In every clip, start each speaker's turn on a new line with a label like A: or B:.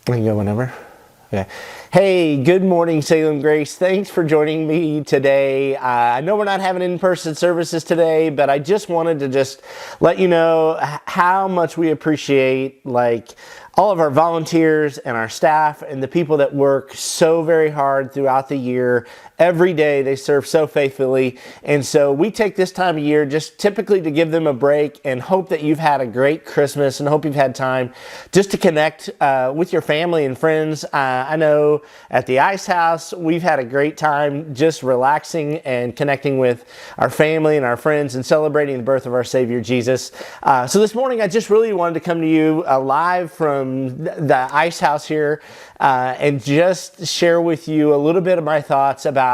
A: I can go whenever. Okay. Hey, good morning, Salem Grace. Thanks for joining me today. I know we're not having in-person services today, but I just wanted to let you know how much we appreciate all of our volunteers and our staff and the people that work so very hard throughout the year. Every day they serve so faithfully. And so we take this time of year just typically to give them a break and hope that you've had a great Christmas and hope you've had time just to connect with your family and friends. I know at the Ice House, we've had a great time just relaxing and connecting with our family and our friends and celebrating the birth of our Savior Jesus. So this morning, I just really wanted to come to you live from the Ice House here and just share with you a little bit of my thoughts about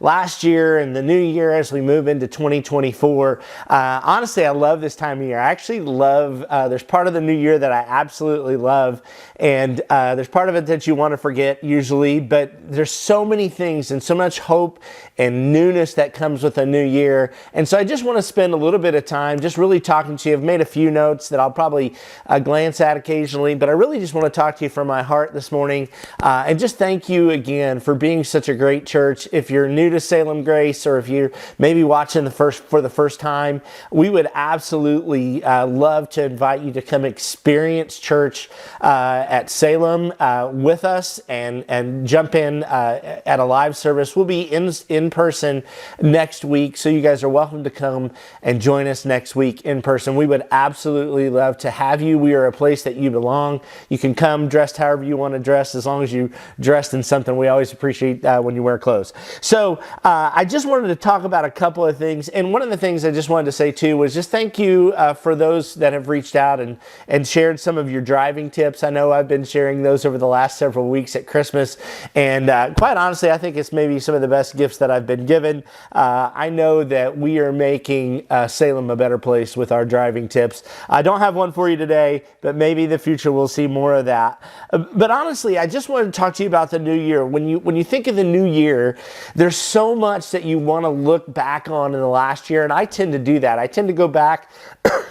A: last year and the new year as we move into 2024. Honestly, I love this time of year. I actually love, there's part of the new year that I absolutely love, and there's part of it that you want to forget usually, but there's so many things and so much hope and newness that comes with a new year. And so I just want to spend a little bit of time just really talking to you. I've made a few notes that I'll probably glance at occasionally, but I really just want to talk to you from my heart this morning and just thank you again for being such a great church. If you're new to Salem Grace, or if you're maybe watching for the first time, we would absolutely love to invite you to come experience church at Salem with us and jump in at a live service. We'll be in person next week, so you guys are welcome to come and join us next week in person. We would absolutely love to have you. We are a place that you belong. You can come dressed however you want to dress, as long as you dressed in something. We always appreciate when you wear clothes. So I just wanted to talk about a couple of things, and one of the things I just wanted to say too was just thank you for those that have reached out and shared some of your driving tips. I know I've been sharing those over the last several weeks at Christmas, and quite honestly, I think it's maybe some of the best gifts that I've been given. I know that we are making Salem a better place with our driving tips. I don't have one for you today, but maybe in the future we'll see more of that. But honestly, I just wanted to talk to you about the new year. When you think of the new year, there's so much that you want to look back on in the last year, and I tend to do that. I tend to go back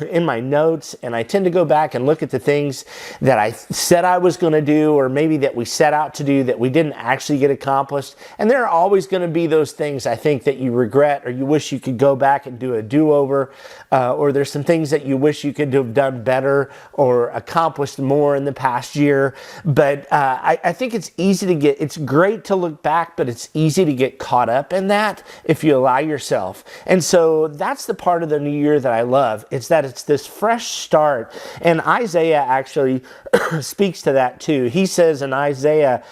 A: in my notes, and I tend to go back and look at the things that I said I was going to do, or maybe that we set out to do that we didn't actually get accomplished. And there are always going to be those things, I think, that you regret, or you wish you could go back and do a do-over, or there's some things that you wish you could have done better or accomplished more in the past year. But I think it's great to look back, but it's easy to get caught up in that if you allow yourself. And so that's the part of the new year that I love. It's that it's this fresh start. And Isaiah actually speaks to that too. He says in Isaiah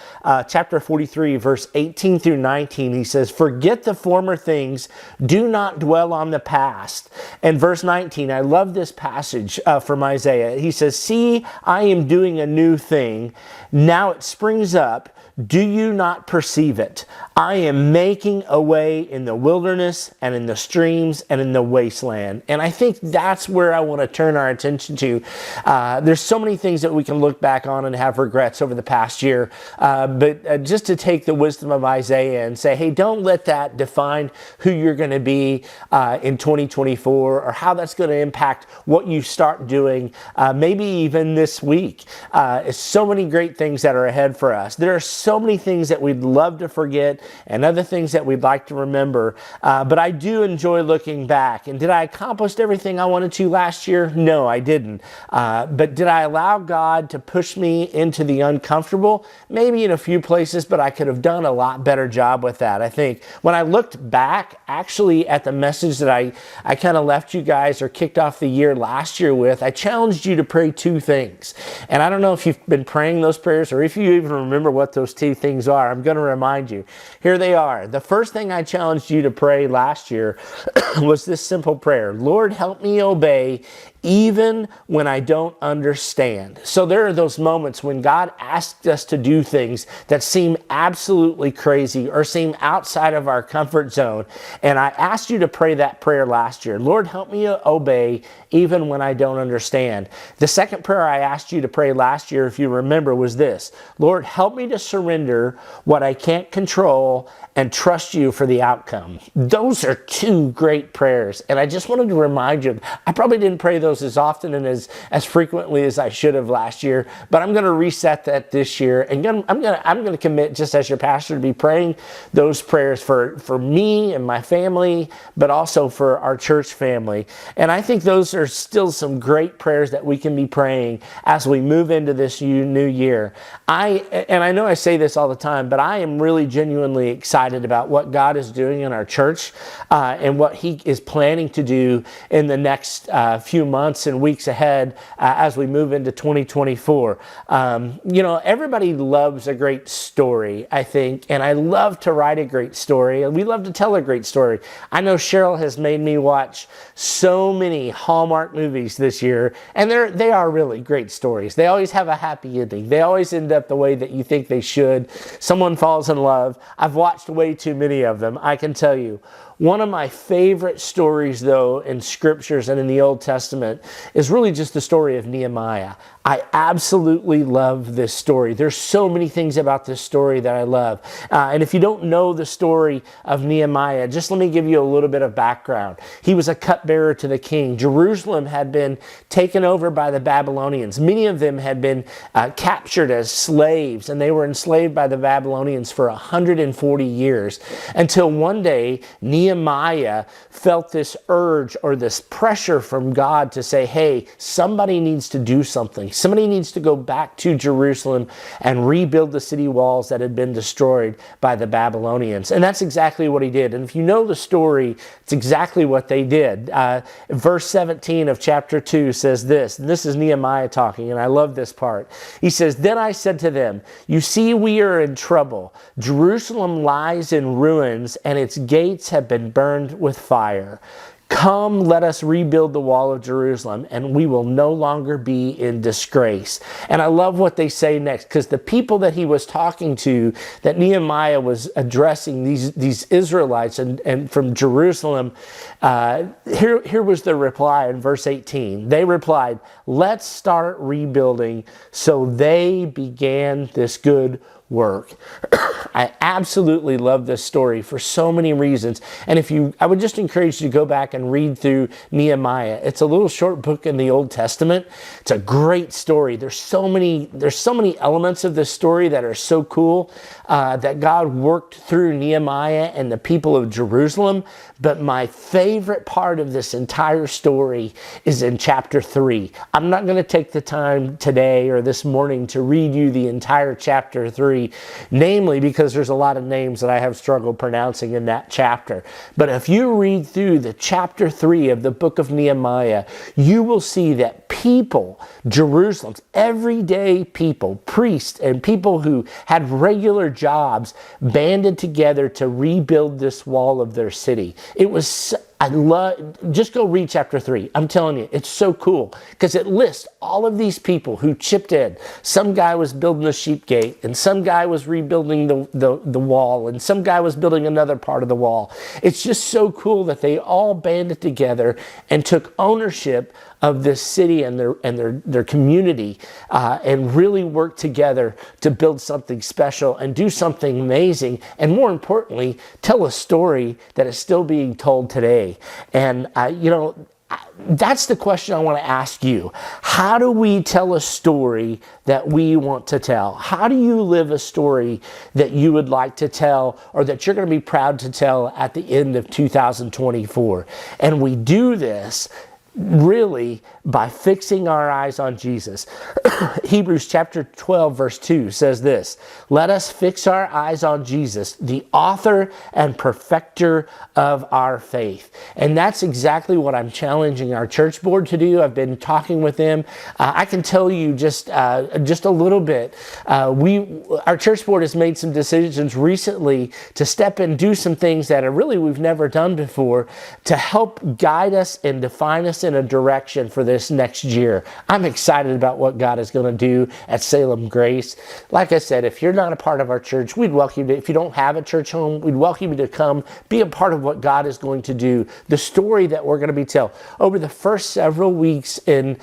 A: chapter 43, verse 18 through 19, he says, "Forget the former things, do not dwell on the past." And verse 19, I love this passage from Isaiah. He says, "See, I am doing a new thing. Now it springs up. Do you not perceive it? I am making a way in the wilderness and in the streams and in the wasteland." And I think that's where I want to turn our attention to. There's so many things that we can look back on and have regrets over the past year. But just to take the wisdom of Isaiah and say, hey, don't let that define who you're going to be in 2024, or how that's going to impact what you start doing, maybe even this week. So many great things that are ahead for us. There are so many things that we'd love to forget and other things that we'd like to remember. But I do enjoy looking back. And did I accomplish everything I wanted to last year? No, I didn't. But did I allow God to push me into the uncomfortable? Maybe in a few places, but I could have done a lot better job with that, I think. When I looked back, actually, at the message that I kind of left you guys, or kicked off the year last year with, I challenged you to pray two things. And I don't know if you've been praying those prayers, or if you even remember what those two things are. I'm going to remind you. Here they are. The first thing I challenged you to pray last year was this simple prayer: Lord, help me obey even when I don't understand. So there are those moments when God asks us to do things that seem absolutely crazy or seem outside of our comfort zone. And I asked you to pray that prayer last year. Lord, help me obey even when I don't understand. The second prayer I asked you to pray last year, if you remember, was this: Lord, help me to surrender what I can't control and trust you for the outcome. Those are two great prayers. And I just wanted to remind you, I probably didn't pray those videos as often and as frequently as I should have last year, but I'm going to reset that this year, and I'm going to commit, just as your pastor, to be praying those prayers for me and my family, but also for our church family. And I think those are still some great prayers that we can be praying as we move into this new year. And I know I say this all the time, but I am really genuinely excited about what God is doing in our church and what He is planning to do in the next few months and weeks ahead as we move into 2024. Everybody loves a great story, I think, and I love to write a great story, and we love to tell a great story. I know Cheryl has made me watch so many Hallmark movies this year, and they are really great stories. They always have a happy ending. They always end up the way that you think they should. Someone falls in love. I've watched way too many of them, I can tell you. One of my favorite stories, though, in scriptures and in the Old Testament is really just the story of Nehemiah. I absolutely love this story. There's so many things about this story that I love. And if you don't know the story of Nehemiah, just let me give you a little bit of background. He was a cupbearer to the king. Jerusalem had been taken over by the Babylonians. Many of them had been captured as slaves, and they were enslaved by the Babylonians for 140 years, until one day Nehemiah felt this urge or this pressure from God to say, hey, somebody needs to do something. Somebody needs to go back to Jerusalem and rebuild the city walls that had been destroyed by the Babylonians. And that's exactly what he did. And if you know the story, it's exactly what they did. Verse 17 of chapter 2 says this, and this is Nehemiah talking, and I love this part. He says, then I said to them, you see, we are in trouble. Jerusalem lies in ruins, and its gates have been burned with fire. Come, let us rebuild the wall of Jerusalem, and we will no longer be in disgrace. And I love what they say next, because the people that he was talking to, that Nehemiah was addressing, these Israelites and from Jerusalem, here was the reply in verse 18. They replied, let's start rebuilding. So they began this good work. I absolutely love this story for so many reasons. And I would just encourage you to go back and read through Nehemiah. It's a little short book in the Old Testament. It's a great story. There's so many elements of this story that are so cool that God worked through Nehemiah and the people of Jerusalem. But my favorite part of this entire story is in chapter 3. I'm not going to take the time today or this morning to read you the entire chapter 3, namely because there's a lot of names that I have struggled pronouncing in that chapter. But if you read through the chapter 3 of the book of Nehemiah, you will see that people, Jerusalem's everyday people, priests and people who had regular jobs, banded together to rebuild this wall of their city. It was, just go read chapter 3. I'm telling you, it's so cool because it lists all of these people who chipped in. Some guy was building the sheep gate, and some guy was rebuilding the wall, and some guy was building another part of the wall. It's just so cool that they all banded together and took ownership of this city and their community and really work together to build something special and do something amazing, and more importantly, tell a story that is still being told today. And that's the question I want to ask you. How do we tell a story that we want to tell? How do you live a story that you would like to tell, or that you're going to be proud to tell at the end of 2024? And we do this really by fixing our eyes on Jesus. Hebrews chapter 12 verse 2 says this, let us fix our eyes on Jesus, the author and perfecter of our faith. And that's exactly what I'm challenging our church board to do. I've been talking with them. I can tell you just a little bit. Our church board has made some decisions recently to step in and do some things that we've never done before to help guide us and define us in a direction for this next year. I'm excited about what God is going to do at Salem Grace. Like I said, if you're not a part of our church, we'd welcome you to, if you don't have a church home, we'd welcome you to come be a part of what God is going to do. The story that we're going to be telling over the first several weeks, in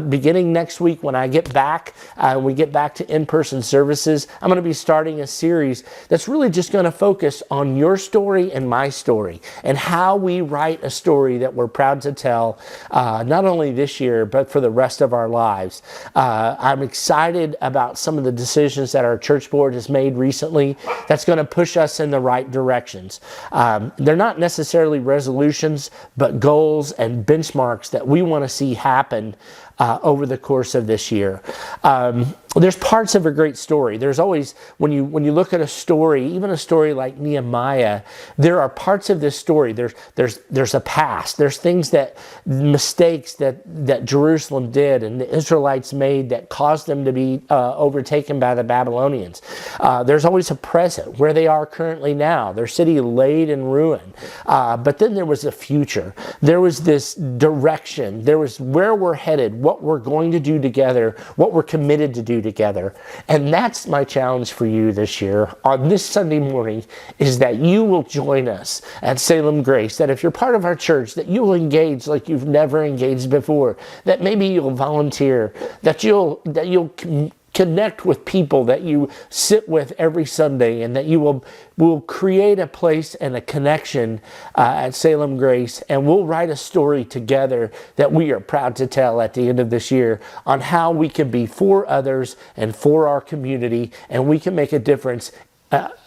A: beginning next week when I get back, we get back to in-person services, I'm going to be starting a series that's really just going to focus on your story and my story, and how we write a story that we're proud to tell not only this year, but for the rest of our lives. I'm excited about some of the decisions that our church board has made recently that's going to push us in the right directions. They're not necessarily resolutions, but goals and benchmarks that we want to see happen over the course of this year. There's parts of a great story. There's always, when you look at a story, even a story like Nehemiah, there are parts of this story. There's a past. There's mistakes that Jerusalem did and the Israelites made that caused them to be overtaken by the Babylonians. There's always a present, where they are currently now, their city laid in ruin. But then there was a future. There was this direction. There was where we're headed, what we're going to do together, what we're committed to do together. And that's my challenge for you this year on this Sunday morning, is that you will join us at Salem Grace, that if you're part of our church, that you will engage like you've never engaged before, that maybe you'll volunteer, that you'll connect with people that you sit with every Sunday, and that you will create a place and a connection at Salem Grace, and we'll write a story together that we are proud to tell at the end of this year on how we can be for others and for our community, and we can make a difference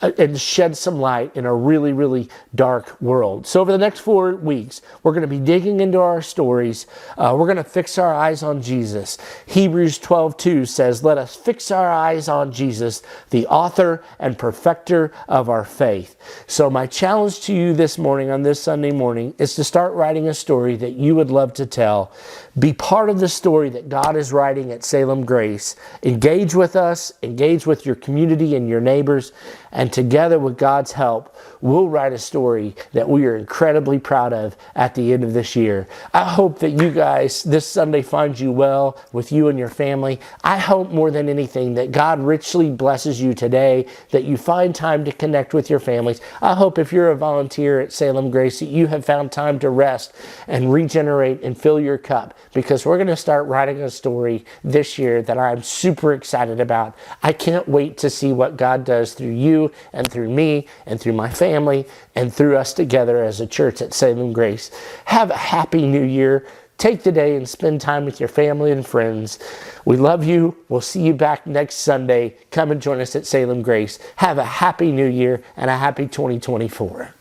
A: and shed some light in a really, really dark world. So over the next 4 weeks, we're going to be digging into our stories. We're going to fix our eyes on Jesus. Hebrews 12:2 says, "Let us fix our eyes on Jesus, the author and perfecter of our faith." So my challenge to you this morning, on this Sunday morning, is to start writing a story that you would love to tell. Be part of the story that God is writing at Salem Grace. Engage with us, engage with your community and your neighbors, and together with God's help, we'll write a story that we are incredibly proud of at the end of this year. I hope that you guys, this Sunday, finds you well with you and your family. I hope more than anything that God richly blesses you today, that you find time to connect with your families. I hope if you're a volunteer at Salem Grace that you have found time to rest and regenerate and fill your cup, because we're going to start writing a story this year that I'm super excited about. I can't wait to see what God does through you and through me and through my family and through us together as a church at Salem Grace. Have a happy new year. Take the day and spend time with your family and friends. We love you. We'll see you back next Sunday. Come and join us at Salem Grace. Have a happy new year and a happy 2024.